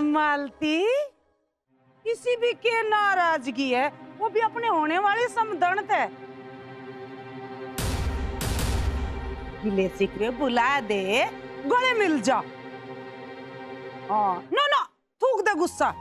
मालती, किसी भी के नाराजगी है वो भी अपने होने वाले समदर्द है। गिले शिकवे बुला दे, गले मिल जा। हाँ, ना ना थूक दे गुस्सा।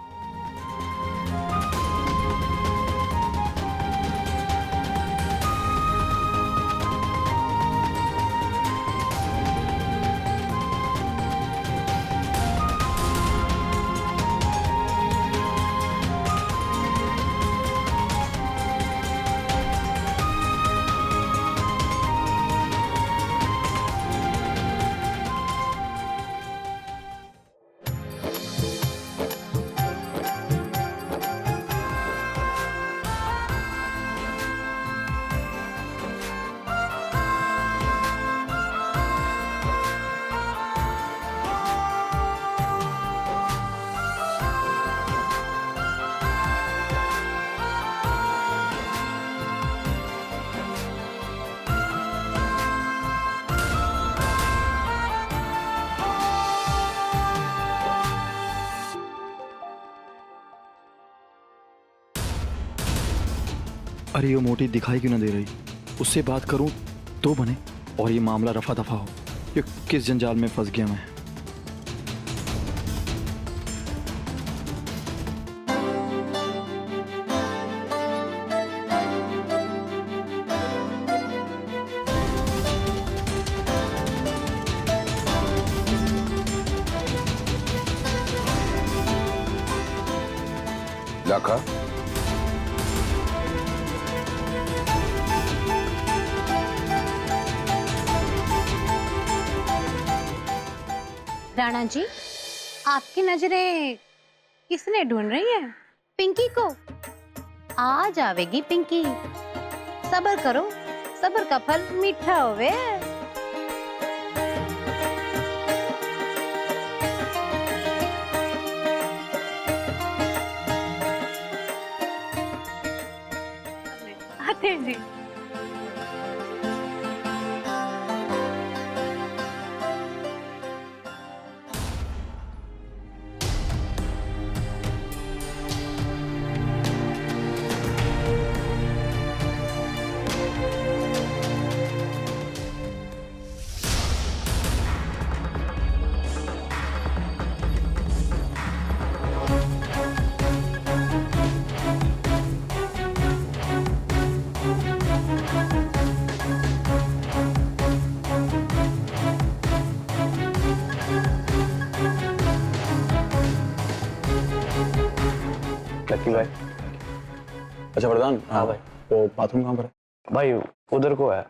अरे ये मोटी दिखाई क्यों ना दे रही? उससे बात करूं तो बने और ये मामला रफा दफा हो। ये किस जंजाल में फंस गया मैं। लाखा, राणा जी, आपकी नजरें किसने ढूंढ रही हैं? पिंकी को। आ जावेगी पिंकी, सब्र करो, सब्र का फल मीठा होवे। आते जी। लक्की भाई। अच्छा वरदान, हाँ भाई। तो बाथरूम कहाँ पर है? भाई उधर को है।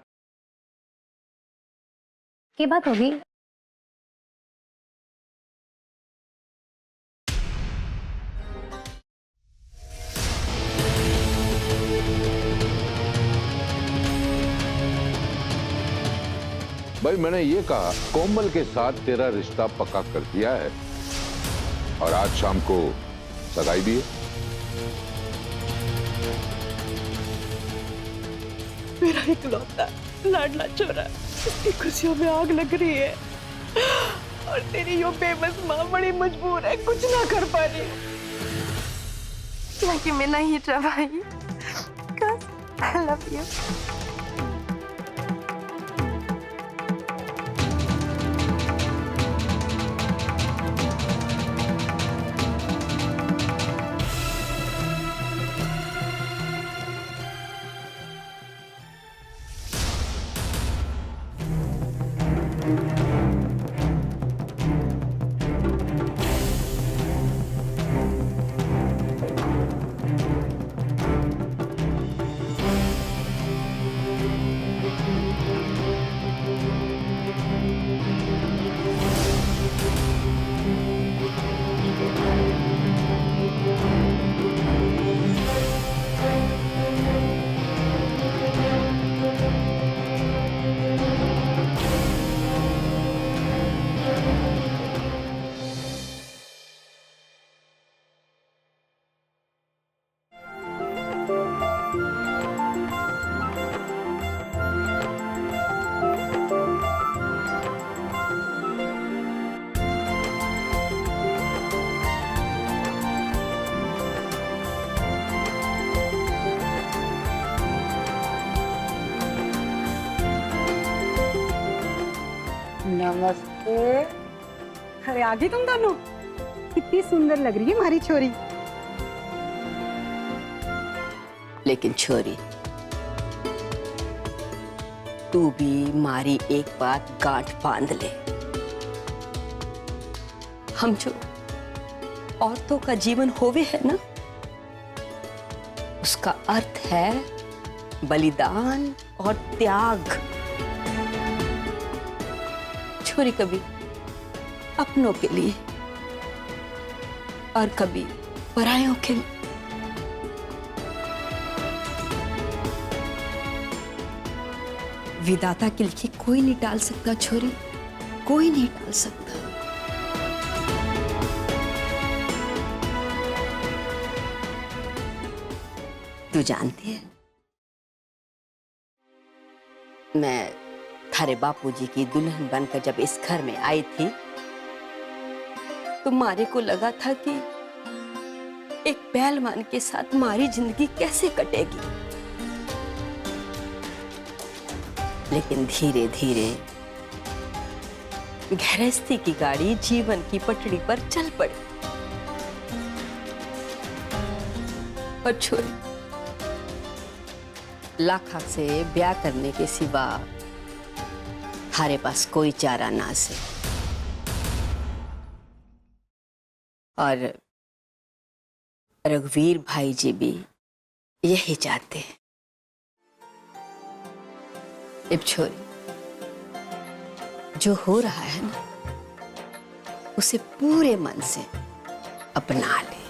क्या बात होगी? भाई मैंने ये कहा कोमल के साथ तेरा रिश्ता पक्का कर दिया है और आज शाम को सगाई भी है। मेरा इकलौता लाडला छोरा, उसकी खुशियों में आग लग रही है और तेरी यो बेबस माँ बड़ी मजबूर है, कुछ ना कर पा रही। Like मैं नहीं भाई, cause I love you. अरे आ गई तुम दोनों। कितनी सुंदर लग रही है हमारी छोरी। लेकिन छोरी, तू भी मारी एक बात गांठ बांध ले। हम जो औरतों का जीवन होवे है ना, उसका अर्थ है बलिदान और त्याग। छोरी कभी अपनों के लिए और कभी परायों के लिए। विधाता की लिखी कोई नहीं टाल सकता छोरी, कोई नहीं टाल सकता। तू जानती है, मैं थारे बापूजी की दुल्हन बनकर जब इस घर में आई थी तो मारे को लगा था कि एक पहलवान के साथ मारी जिंदगी कैसे कटेगी। लेकिन धीरे धीरे गृहस्थी की गाड़ी जीवन की पटड़ी पर चल पड़ी। और छोरी, लाखा से ब्याह करने के सिवा थारे पास कोई चारा ना से। और रघुवीर भाई जी भी यही चाहते हैं। अब छोरी, जो हो रहा है ना, उसे पूरे मन से अपना ले।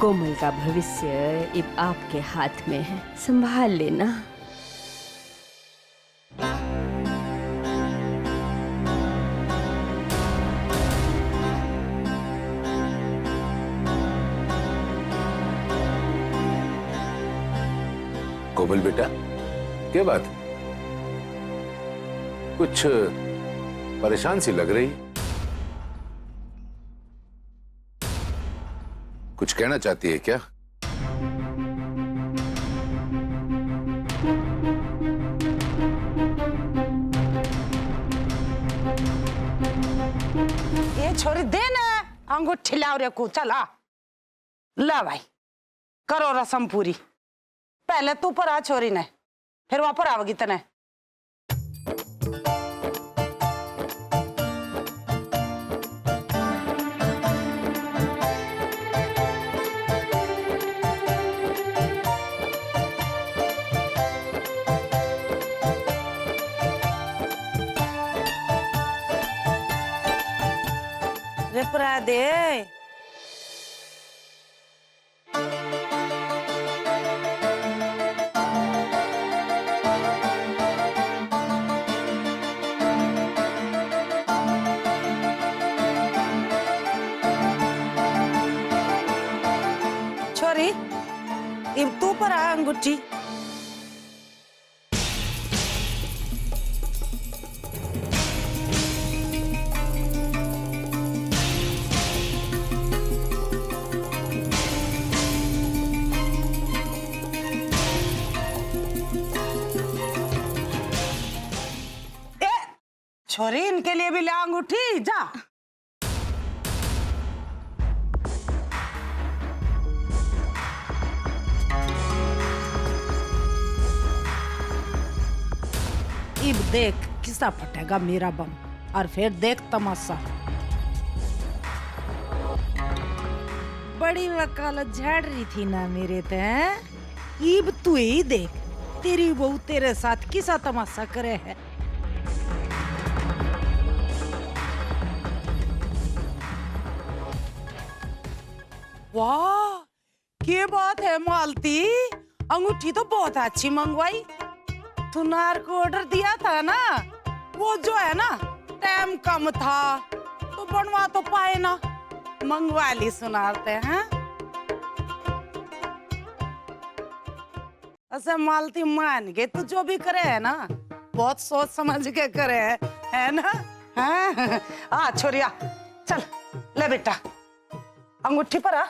कोमल का भविष्य अब आपके हाथ में है, संभाल लेना। कोमल बेटा, क्या बात? कुछ परेशान सी लग रही। कुछ कहना चाहती है क्या? ये छोरी दे ना अंगूठी लाओ रे को। चला ला भाई, करो रसम पूरी। पहले तू पर आ छोरी ने, फिर वहां पर आवेगी तने। रे परा दे। छोरी, इब तू पर आ अंगूठी। छोरी, इनके लिए भी ले अंगूठी जा। इब देख किसा फटेगा मेरा बम, और फिर देख तमाशा। बड़ी वकालत झाड़ रही थी ना मेरे ते। इब तू ही देख, तेरी बहू तेरे साथ किसा तमाशा करे है। वाह, क्या बात है मालती, अंगूठी तो बहुत अच्छी मंगवाई। सुनार को ऑर्डर दिया था ना, वो जो है ना टाइम कम था तो बनवा तो पाए ना, मंगवा ली सुनारते हैं। ऐसे मालती मान के तू जो भी करे है ना बहुत सोच समझ के करे है ना। हाँ आ छोरिया चल ले बेटा अंगूठी पर आ।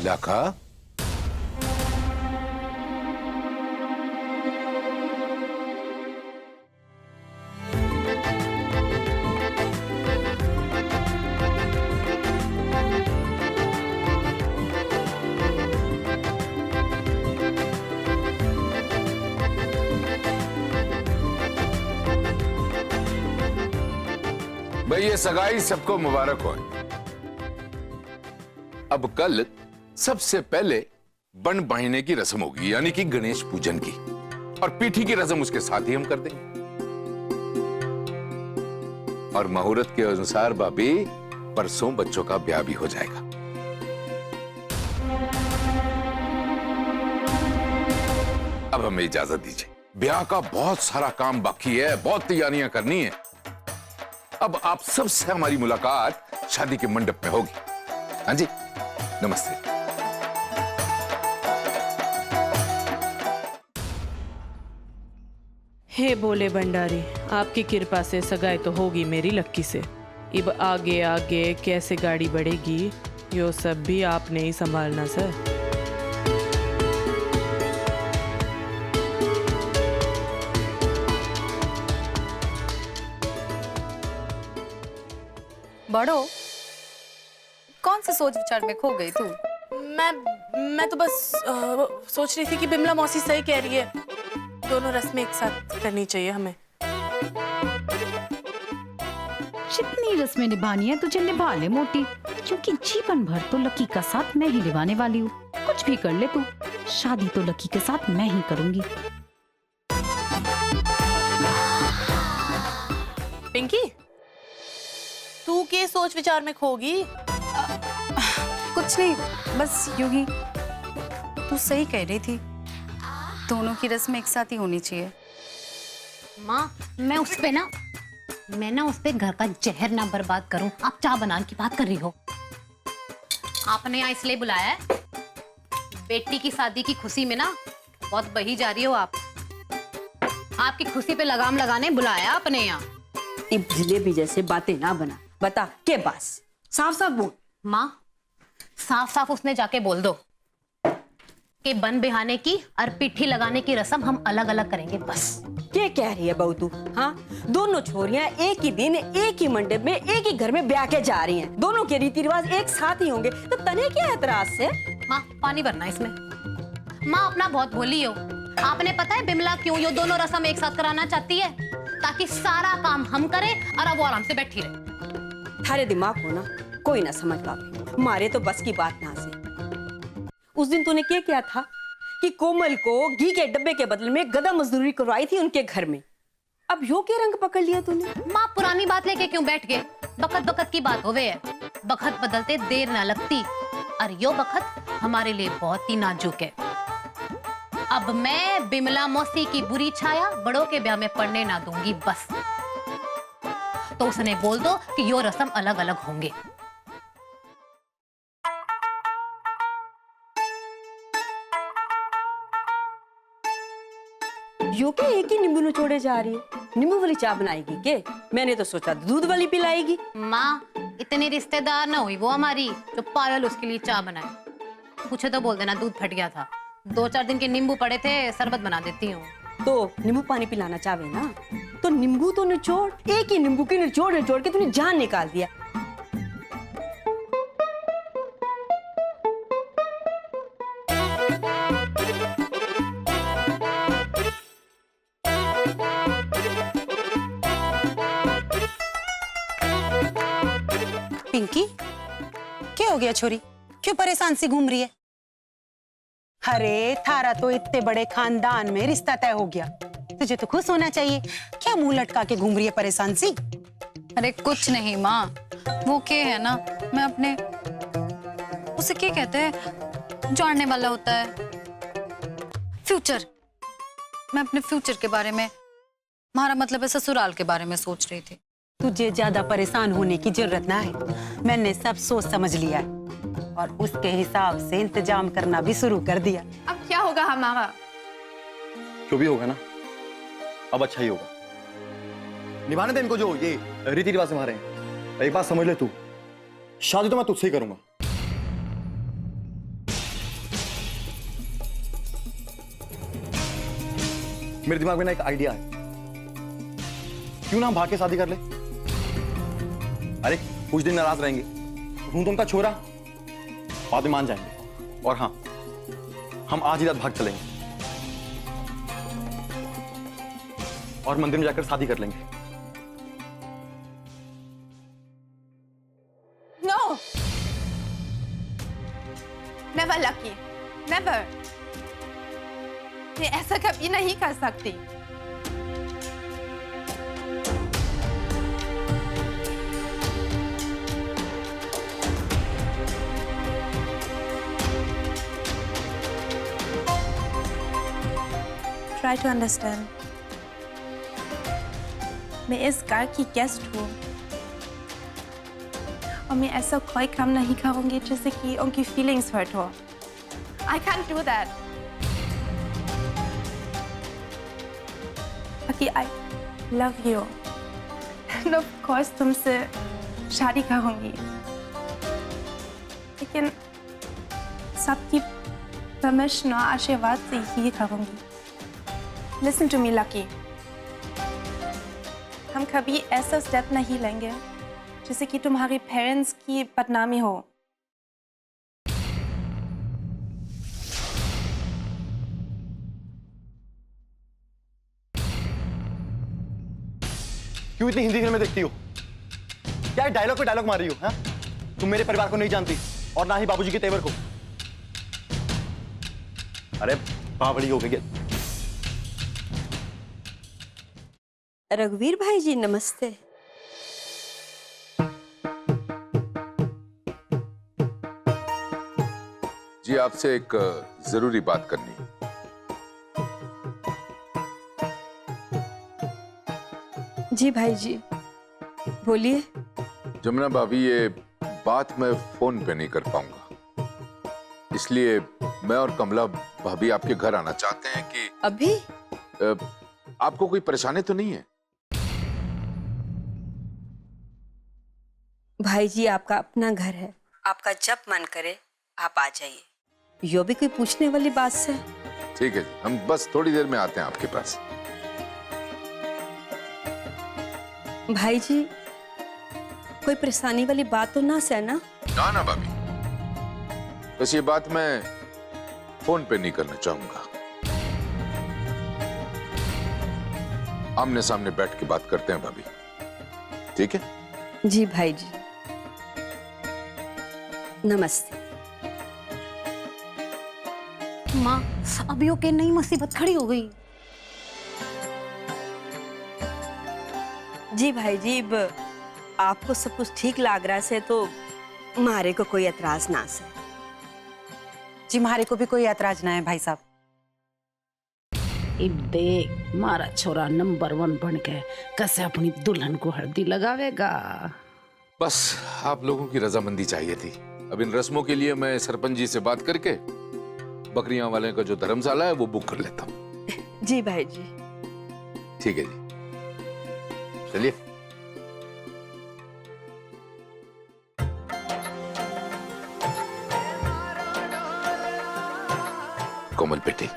लाखा, भाई ये सगाई सबको मुबारक हो। अब कल सबसे पहले बन बांधने की रस्म होगी, यानी कि गणेश पूजन की, और पीठी की रस्म उसके साथ ही हम कर देंगे। और मुहूर्त के अनुसार भाभी परसों बच्चों का ब्याह भी हो जाएगा। अब हमें इजाजत दीजिए, ब्याह का बहुत सारा काम बाकी है, बहुत तैयारियां करनी है। अब आप सबसे हमारी मुलाकात शादी के मंडप में होगी। हाँ जी, नमस्ते। हे बोले भंडारी, आपकी कृपा से सगाई तो होगी मेरी लक्की से। अब आगे आगे कैसे गाड़ी बढ़ेगी यो सब भी आपने ही संभालना सर। बड़ो, कौन से सोच विचार में खो गई तू? मैं तो बस सोच रही थी कि बिमला मौसी सही कह रही है, दोनों रस्में एक साथ करनी चाहिए हमें। जितनी रस्में निभानी है तुझे निभा ले मोटी, क्योंकि जीवन भर तो लकी का साथ मैं ही निभाने वाली हूँ। कुछ भी कर ले तू, शादी तो लकी के साथ मैं ही करूंगी। पिंकी, तू के सोच विचार में खोगी? कुछ नहीं, बस यूं ही। तू सही कह रही थी, दोनों की रस्में एक साथ ही होनी चाहिए। माँ मैं उस पे घर का जहर ना बर्बाद करूं। आप चाय बनाने की बात कर रही हो। आपने यहाँ इसलिए बुलाया है, बेटी की शादी की खुशी में ना बहुत बही जा रही हो आप। आपकी खुशी पे लगाम लगाने बुलाया आपने यहाँ। जलेबी जैसे बातें ना बना, बता के पास साफ साफ बोल। माँ साफ साफ उसने जाके बोल दो कि बन बिहाने की और पिट्ठी लगाने की रस्म हम अलग अलग करेंगे बस। क्या कह रही है बहू तू? हाँ, दोनों छोरियां एक ही दिन एक ही मंडप में एक ही घर में ब्याह के जा रही हैं। दोनों के रीति रिवाज एक साथ ही होंगे, तो तने क्या एतराज से? माँ पानी भरना इसमें। माँ अपना बहुत भोली हो। आपने पता है बिमला क्यों ये दोनों रस्म एक साथ कराना चाहती है? ताकि सारा काम हम करें और अब वो आराम से बैठी रहे। थारे दिमाग हो ना कोई ना समझ पावे, मारे तो बस की बात ना से। उस दिन तूने क्या किया था कि कोमल को घी के डब्बे के बदले में गधा मजदूरी करवाई थी उनके घर में। अब यो क्या रंग पकड़ लिया तूने? माँ पुरानी बात लेके क्यों बैठ गए? बखत बखत की बात होवे है, बखत बदलते देर ना लगती, और यो बखत हमारे लिए बहुत ही नाजुक है। अब मैं बिमला मौसी की बुरी छाया बड़ों के ब्याह में पड़ने ना दूंगी बस। तो उसने बोल दो कि यो रस्म अलग अलग होंगे। यो क्या एक ही नींबू निचोड़े जा रही है? नींबू वाली चाय बनाएगी के? मैंने तो सोचा दूध वाली पिलाएगी। माँ, इतनी रिश्तेदार ना हुई वो हमारी जो पायल उसके लिए चाय बनाए। पूछे तो बोल देना दूध फट गया था, 2-4 दिन के नींबू पड़े थे, शरबत बना देती हूँ। तो नींबू पानी पिलाना चाहे ना, तो नींबू तो निचोड़, एक ही नींबू की निचोड़ के तूने जान निकाल दिया। पिंकी, क्या हो गया छोरी? क्यों परेशान सी घूम रही है? अरे थारा तो इतने बड़े खानदान में रिश्ता तय हो गया, तुझे तो खुश होना चाहिए। क्या मुंह लटका के घूम रही है परेशान सी? अरे कुछ नहीं माँ, वो क्या है ना, मैं अपने उसे क्या कहते हैं, जानने वाला होता है, फ्यूचर। मैं अपने फ्यूचर के बारे में, हमारा मतलब है ससुराल के बारे में सोच रही थी। तुझे ज्यादा परेशान होने की जरूरत ना है, मैंने सब सोच समझ लिया है और उसके हिसाब से इंतजाम करना भी शुरू कर दिया। अब क्या होगा हमारा? जो भी होगा ना, अब अच्छा ही होगा। निभाने दे इनको जो ये रीति रिवाज निभा रहे हैं। एक बात समझ ले तू, शादी तो मैं तुझसे ही करूंगा। मेरे दिमाग में ना एक आइडिया है, क्यों ना हम भाग के शादी कर ले? अरे कुछ दिन नाराज रहेंगे, हूं तो उनका छोरा, बाद में मान जाएंगे। और हाँ, हम आज ही रात भाग चलेंगे और मंदिर में जाकर शादी कर लेंगे। No, never lucky, never. मैं ऐसा कभी नहीं कर सकती। Try to understand. मैं इस घर की गेस्ट हूँ और मैं ऐसा कोई काम नहीं करूँगी जिससे कि उनकी फीलिंग्स हर्ट हो। I can't do that. Okay, I love you. And of course तुमसे शादी करूँगी, लेकिन सबकी परमिशन और आशीर्वाद से ही करूँगी। Listen to me, Lucky. हम कभी ऐसा स्टेप नहीं लेंगे जिससे कि तुम्हारे पेरेंट्स की बदनामी हो। क्यों इतनी हिंदी फिल्में देखती हो? क्या डायलॉग पे डायलॉग मार रही हो? हाँ? तुम मेरे परिवार को नहीं जानती और ना ही बाबूजी के तेवर को। अरे बावड़ी हो गई। रघुवीर भाई जी नमस्ते। जी आपसे एक जरूरी बात करनी है। जी भाई जी बोलिए। जमुना भाभी, ये बात मैं फोन पे नहीं कर पाऊंगा, इसलिए मैं और कमला भाभी आपके घर आना चाहते हैं कि अभी आपको कोई परेशानी तो नहीं है? भाई जी आपका अपना घर है, आपका जब मन करे आप आ जाइए। यो भी कोई पूछने वाली बात से? ठीक है जी, हम बस थोड़ी देर में आते हैं आपके पास। भाई जी कोई परेशानी वाली बात तो ना से ना? ना ना भाभी, बस ये बात मैं फोन पे नहीं करना चाहूंगा, आमने सामने बैठ के बात करते हैं भाभी, ठीक है? जी भाई जी नमस्ते। माँ, अभी ओके नई मुसीबत खड़ी हो गई। जी भाई जी आपको सब कुछ ठीक लग रहा है तो मारे को कोई एतराज ना से। जी हमारे को भी कोई ऐतराज ना है भाई साहब। इब देख मारा छोरा नंबर 1 बन के कैसे अपनी दुल्हन को हल्दी लगावेगा। बस आप लोगों की रजामंदी चाहिए थी। अब इन रस्मों के लिए मैं सरपंच जी से बात करके बकरियां वाले का जो धर्मशाला है वो बुक कर लेता हूँ। जी भाई जी। ठीक है जी, चलिए। कोमल बेटी,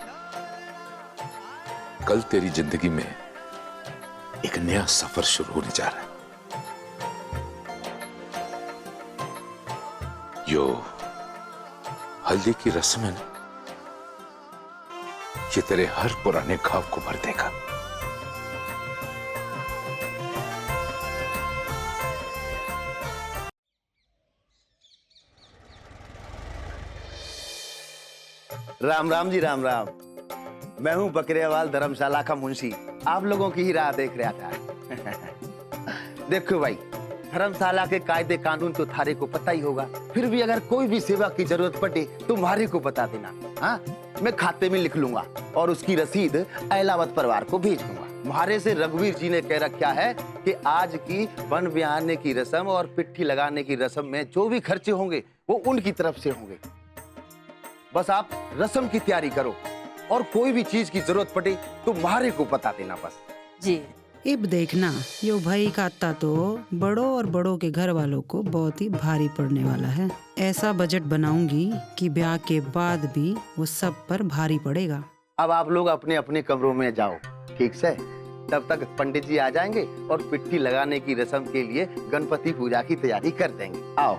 कल तेरी जिंदगी में एक नया सफर शुरू होने जा रहा है। यो हल्दी की रस्म है ना, ये तेरे हर पुराने घाव को भर देगा। राम राम जी, राम राम। मैं हूं बकरियावाल धर्मशाला का मुंशी, आप लोगों की ही राह देख रहा था। देखो भाई, धर्मशाला के कायदे कानून तो थारे को पता ही होगा, फिर भी अगर कोई भी सेवा की जरूरत पड़े तो तुम्हारे को बता देना। हाँ, मैं खाते में लिख लूंगा और उसकी रसीद एलावत परिवार को भेज दूंगा। तुम्हारे से रघुवीर जी ने कह रखा है कि आज की वन बिहारने की रस्म और पिट्ठी लगाने की रस्म में जो भी खर्चे होंगे वो उनकी तरफ से होंगे। बस आप रस्म की तैयारी करो और कोई भी चीज की जरूरत पड़े तो तुम्हारे को बता देना बस। जी। इब देखना, यो भाई का आता तो बड़ों और बड़ों के घर वालों को बहुत ही भारी पड़ने वाला है। ऐसा बजट बनाऊंगी कि ब्याह के बाद भी वो सब पर भारी पड़ेगा। अब आप लोग अपने अपने कमरों में जाओ, ठीक से? तब तक पंडित जी आ जाएंगे और पिट्ठी लगाने की रस्म के लिए गणपति पूजा की तैयारी कर देंगे। आओ।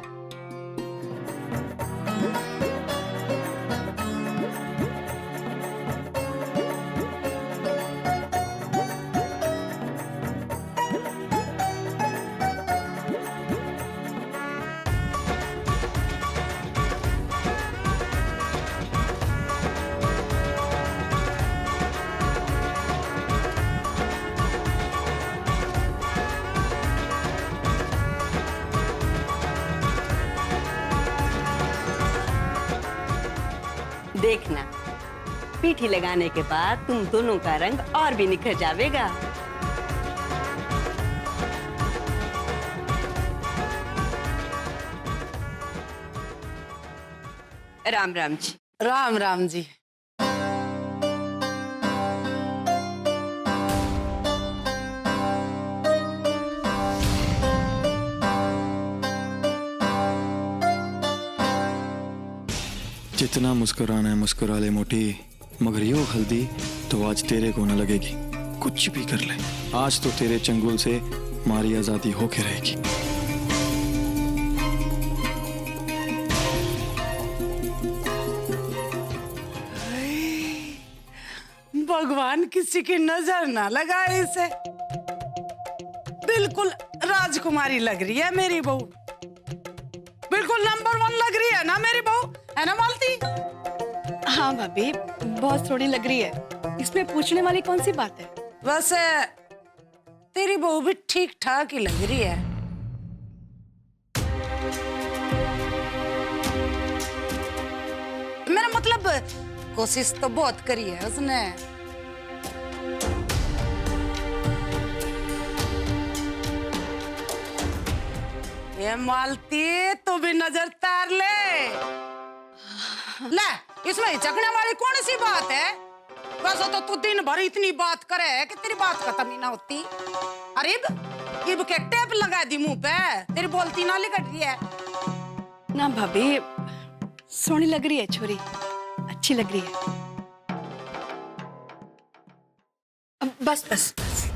देखना, पीठी लगाने के बाद तुम दोनों का रंग और भी निखर जाएगा। राम राम जी। राम राम जी। जितना मुस्कुराना है मुस्कुरा ले मोटी, मगर यो हल्दी तो आज तेरे को न लगेगी। कुछ भी कर ले, आज तो तेरे चंगुल से हमारी आजादी होके रहेगी। भगवान किसी की नजर ना लगाए इसे। बिल्कुल राजकुमारी लग रही है मेरी बहू, बिल्कुल नंबर 1 लग रही है ना मेरी बहू, है ना मालती? हाँ भाभी, बहुत थोड़ी लग रही है, इसमें पूछने वाली कौन सी बात है? वैसे तेरी बहू भी ठीक ठाक ही लग रही है। मेरा मतलब कोशिश तो बहुत करी है उसने। ये मालती तू भी नजर तार ले। इसमें हिचकने वाली कौन सी बात है? बस तो तू दिन भर इतनी बात करे कि तेरी बात खत्म ही ना होती। अरे इब के टेप लगा दी मुंह पे, तेरी बोलती ना लिकट रही है। ना भाभी, सोहनी लग रही है छोरी, अच्छी लग रही है। अब बस बस बस।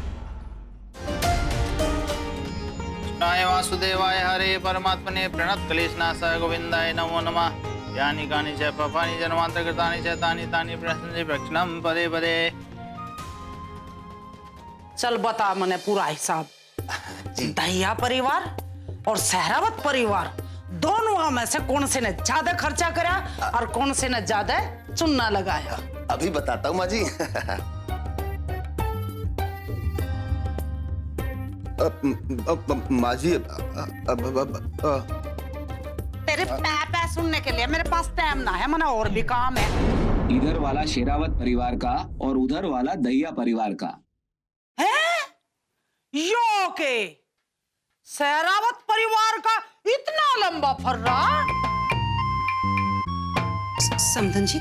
वासुदेवाय हरे परमात्मने प्रणत क्लेशनाशाय गोविंदाय नमो नमः। यानि कानि च पापानि जन्मान्तरकृतानि च तानि तानि प्रश्नन्ति प्रक्षणं पदे पदे। चल बता मने पूरा हिसाब। दहिया परिवार और सहरावत परिवार दोनों में से कौन से ने ज्यादा खर्चा करा और कौन से ने ज्यादा चुन्ना लगाया? अभी बताता हूँ माँ जी। माँ जी, तेरे पै सुनने के लिए मेरे पास टाइम ना है, मना और भी काम है। इधर वाला शेरावत परिवार का और उधर वाला दहिया परिवार का। है यो के सहरावत परिवार का इतना लंबा फर्रा। समधन जी,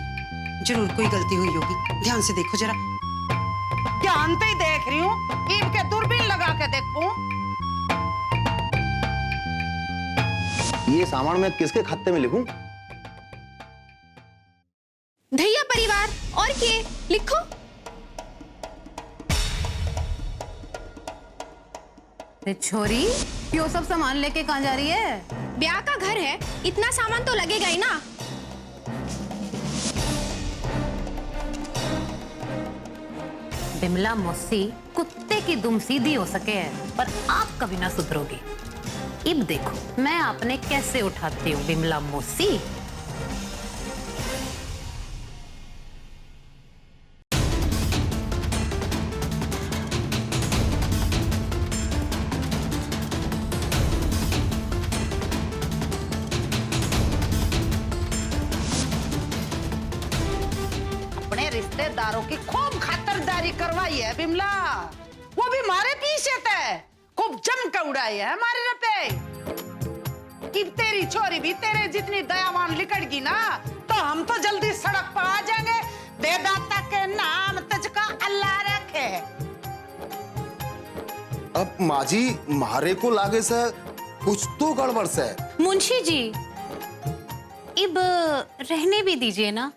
जरूर कोई गलती हुई होगी, ध्यान से देखो जरा। ध्यान से ही देख रही हूँ, ईब के दूरबीन लगा के देखूं। ये सामान मैं किसके खाते में लिखूं? दहिया परिवार और के लिखो। छोरी, यो सब सामान लेके कहाँ जा रही है? ब्याह का घर है, इतना सामान तो लगेगा ही ना। बिमला मौसी कुत्ते की दुम सीधी हो सके है, पर आप कभी ना सुधरोगी। अब देखो मैं आपने कैसे उठाती हूँ बिमला मौसी। अपने रिश्तेदारों की खूब खातिरदारी करवाई है बिमला, वो भी मारे पीछे थे, खूब जम के उड़ाई है हमारे रपे। कि तेरी छोरी भी तेरे जितनी दयावान लिकड़गी ना, तो हम तो जल्दी सड़क पर आ जाएंगे। दे दाता के नाम तुझको अल्लाह रखे। अब माँ जी मारे को लागे से कुछ तो गड़बड़ से। मुंशी जी, अब रहने भी दीजिए ना।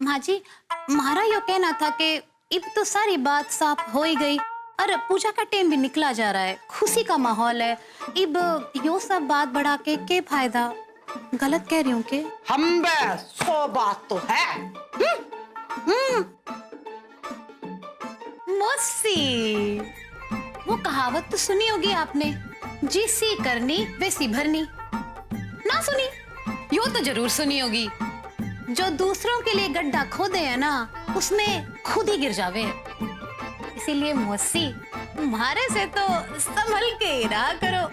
माँ जी, हमारा यो कहना था कि अब तो सारी बात साफ हो ही गई, और पूजा का टाइम भी निकला जा रहा है, खुशी का माहौल है। अब यो सब बात बढ़ा के फायदा? गलत कह रही हूँ के? हम बे 100 बात तो है। मौसी, वो कहावत तो सुनी होगी आपने, जिसी करनी वैसी भरनी। ना सुनी? यो तो जरूर सुनी होगी, जो दूसरों के लिए गड्ढा खोदे है ना, उसमें खुद ही गिर जावे। इसीलिए मौसी, तुम्हारे से तो संभल के ही रहा करो।